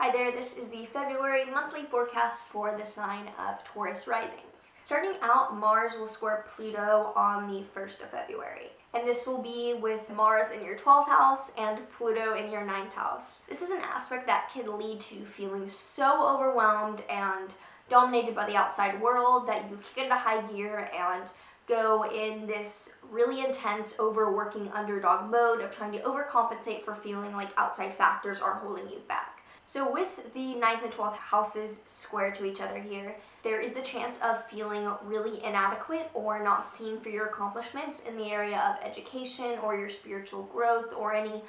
Hi there, this is the February monthly forecast for the sign of Taurus Risings. Starting out, Mars will square Pluto on the 1st of February. And this will be with Mars in your 12th house and Pluto in your 9th house. This is an aspect that can lead to feeling so overwhelmed and dominated by the outside world that you kick into high gear and go in this really intense overworking underdog mode of trying to overcompensate for feeling like outside factors are holding you back. So with the 9th and 12th houses square to each other here, there is the chance of feeling really inadequate or not seen for your accomplishments in the area of education or your spiritual growth or any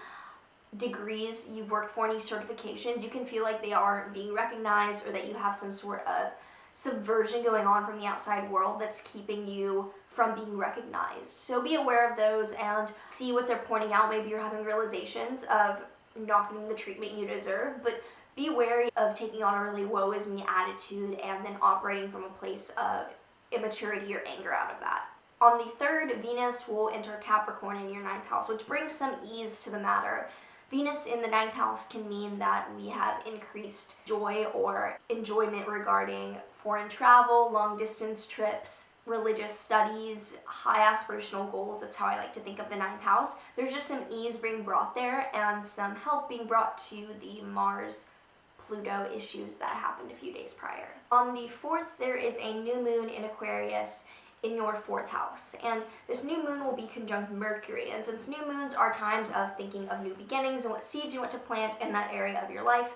degrees you've worked for, any certifications. You can feel like they aren't being recognized or that you have some sort of subversion going on from the outside world that's keeping you from being recognized. So be aware of those and see what they're pointing out. Maybe you're having realizations of not getting the treatment you deserve, but be wary of taking on a really woe is me attitude and then operating from a place of immaturity or anger out of that. On the 3rd, Venus will enter Capricorn in your 9th house, which brings some ease to the matter. Venus in the 9th house can mean that we have increased joy or enjoyment regarding foreign travel, long distance trips, religious studies, high aspirational goals. That's how I like to think of the 9th house. There's just some ease being brought there and some help being brought to the Mars-Pluto issues that happened a few days prior. On the 4th, there is a new moon in Aquarius in your 4th house, and this new moon will be conjunct Mercury. And since new moons are times of thinking of new beginnings and what seeds you want to plant in that area of your life,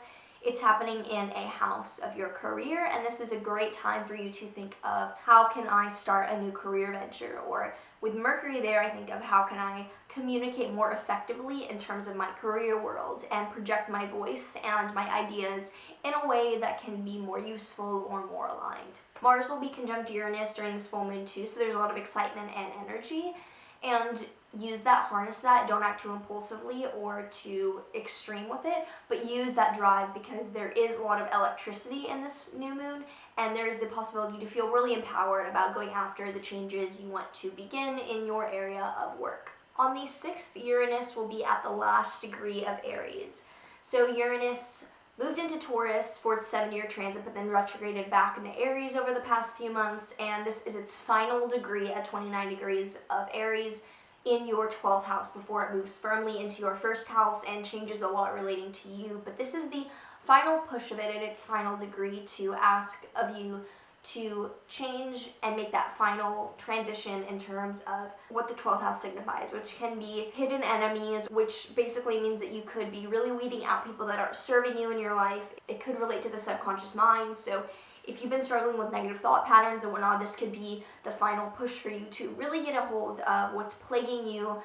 it's happening in a house of your career, and this is a great time for you to think of how can I start a new career venture, or with Mercury there, I think of how can I communicate more effectively in terms of my career world and project my voice and my ideas in a way that can be more useful or more aligned. Mars will be conjunct Uranus during this full moon too, so there's a lot of excitement and energy, and use that, harness that. Don't act too impulsively or too extreme with it, but use that drive because there is a lot of electricity in this new moon, and there's the possibility to feel really empowered about going after the changes you want to begin in your area of work. On the 6th, Uranus will be at the last degree of Aries. So Uranus moved into Taurus for its 7-year transit, but then retrograded back into Aries over the past few months, and this is its final degree at 29 degrees of Aries in your 12th house before it moves firmly into your 1st house and changes a lot relating to you. But this is the final push of it at its final degree to ask of you to change and make that final transition in terms of what the 12th house signifies, which can be hidden enemies, which basically means that you could be really weeding out people that aren't serving you in your life. It could relate to the subconscious mind, so if you've been struggling with negative thought patterns and whatnot, this could be the final push for you to really get a hold of what's plaguing you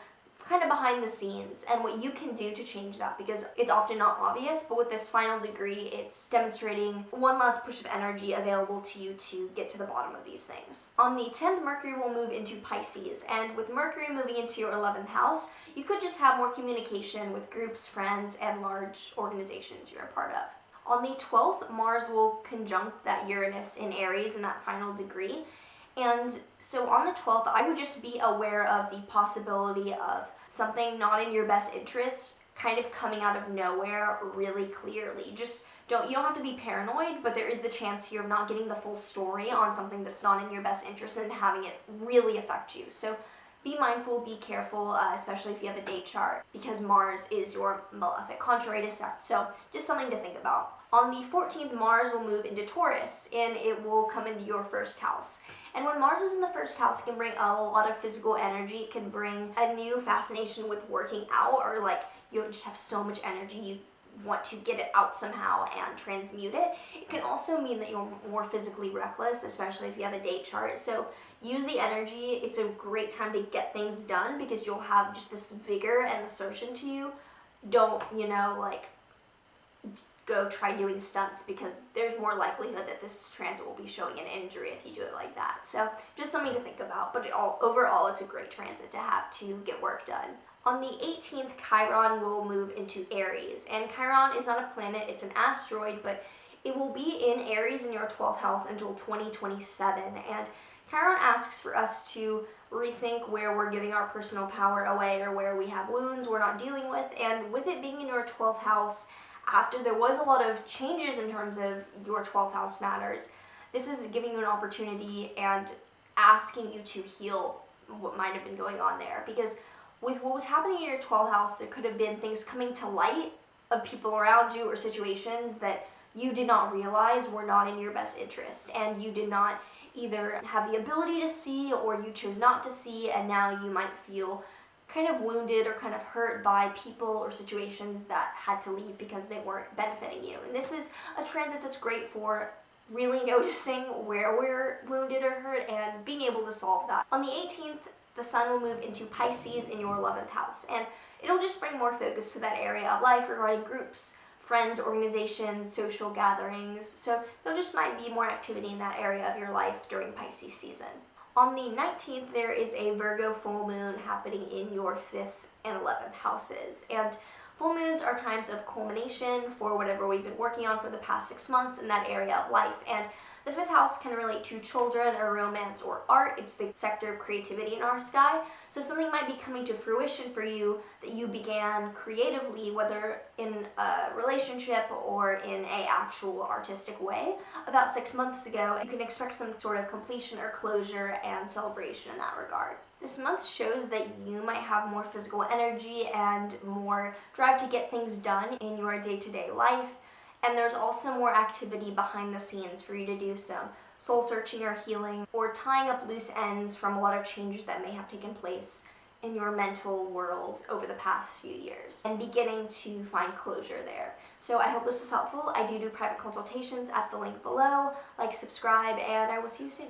kind of behind the scenes and what you can do to change that, because it's often not obvious, but with this final degree, it's demonstrating one last push of energy available to you to get to the bottom of these things. On the 10th, Mercury will move into Pisces, and with Mercury moving into your 11th house, you could just have more communication with groups, friends, and large organizations you're a part of. On the 12th, Mars will conjunct that Uranus in Aries in that final degree. And so on the 12th, I would just be aware of the possibility of something not in your best interest kind of coming out of nowhere really clearly. You don't have to be paranoid, but there is the chance here of not getting the full story on something that's not in your best interest and having it really affect you. So be mindful, be careful, especially if you have a date chart, because Mars is your malefic, contrary to Seth. So just something to think about. On the 14th, Mars will move into Taurus, and it will come into your 1st house. And when Mars is in the 1st house, it can bring a lot of physical energy. It can bring a new fascination with working out, or like you just have so much energy, you want to get it out somehow and transmute it. It can also mean that you're more physically reckless, especially if you have a date chart. So use the energy. It's a great time to get things done because you'll have just this vigor and assertion to you. Don't, go try doing stunts, because there's more likelihood that this transit will be showing an injury if you do it like that. So just something to think about, but overall it's a great transit to have to get work done. On the 18th, Chiron will move into Aries, and Chiron is not a planet, it's an asteroid, but it will be in Aries in your 12th house until 2027, and Chiron asks for us to rethink where we're giving our personal power away or where we have wounds we're not dealing with, and with it being in your 12th house, after there was a lot of changes in terms of your 12th house matters, this is giving you an opportunity and asking you to heal what might have been going on there. Because with what was happening in your 12th house, there could have been things coming to light of people around you or situations that you did not realize were not in your best interest, and you did not either have the ability to see, or you chose not to see, and now you might feel kind of wounded or kind of hurt by people or situations that had to leave because they weren't benefiting you. And this is a transit that's great for really noticing where we're wounded or hurt and being able to solve that. On the 18th, the sun will move into Pisces in your 11th house, and it'll just bring more focus to that area of life regarding groups, friends, organizations, social gatherings. So there just might be more activity in that area of your life during Pisces season. On the 19th, there is a Virgo full moon happening in your 5th and 11th houses. And full moons are times of culmination for whatever we've been working on for the past 6 months in that area of life. And the 5th house can relate to children or romance or art. It's the sector of creativity in our sky. So something might be coming to fruition for you that you began creatively, whether in a relationship or in a actual artistic way, about 6 months ago. You can expect some sort of completion or closure and celebration in that regard. This month shows that you might have more physical energy and more drive to get things done in your day-to-day life. And there's also more activity behind the scenes for you to do some soul searching or healing, or tying up loose ends from a lot of changes that may have taken place in your mental world over the past few years, and beginning to find closure there. So I hope this was helpful. I do private consultations at the link below. Like, subscribe, and I will see you soon.